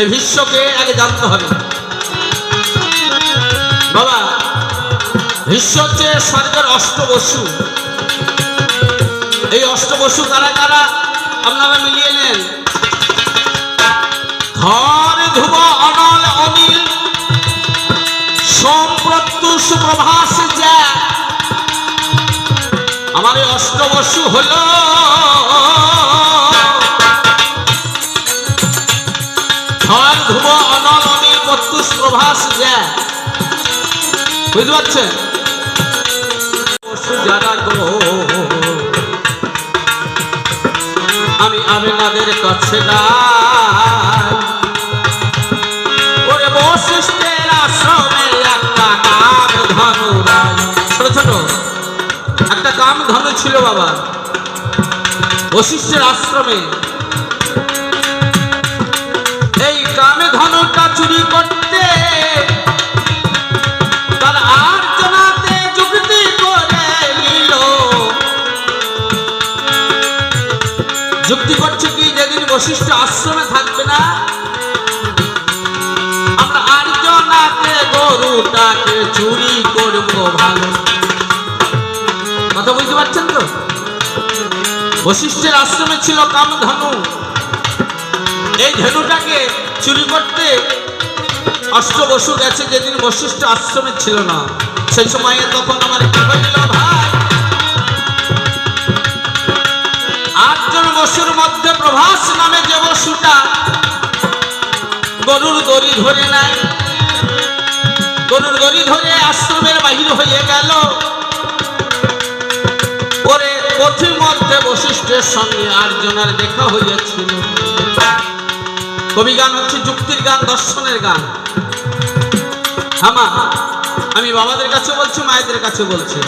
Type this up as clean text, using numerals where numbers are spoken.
এই ভীষ্মকে আগে জানতে হবে। বাবা, ভীষ্ম হচ্ছে স্বর্গের অষ্টবসু। এই অষ্টবসু কারা কারা আপনারা মিলিয়ে নেন। ধর ধ্রুব অনল অনিল সোম প্রত্যুষ প্রভাস যা, আমার এই অষ্টবসু হল ধর ধ্রুব অনল অনিল প্রত্যুষ প্রভাস যা। বুঝতে পারছেন? যারা গো আমি আপনাদের কাছে যাই, ওরে বশিষ্ঠের আশ্রমে একটা কাম ধনু রাই। ছোট ছোট একটা কাম ধনু ছিল বাবা বশিষ্ঠের আশ্রমে। এই কামে ধনুটা চুরি করতে তার আর্জনাতে যুক্তি করে নিল। যুক্তি করছে কি, যেদিন বশিষ্ঠ আশ্রমে থাকবে না আমরা আর্জনাতে গরুটাকে চুরি করব ভালো। কথা বুঝতে পারছেন তো? বশিষ্ঠের আশ্রমে ছিল কামধনু। এই ধনুটাকে চুরি করতে অষ্টবসু গেছে যেদিন বশিষ্ঠ আশ্রমে ছিল না। সেই সময়ে তখন আমার কি হইল ভাই, 8 জন বসুর মধ্যে প্রভাস নামে যে বসুটা গরুর দড়ি ধরে নাই, গরুর দড়ি ধরে আশ্রমের বাহির হয়ে গেল। পরে পথির মধ্যে বশিষ্ঠের সঙ্গে 8 জনের দেখা হইয়াছিল। কবি গান হচ্ছে যুক্তির গান, দর্শনের গান। আমি বাবাদের কাছে বলছি, মায়েদের কাছে বলছি।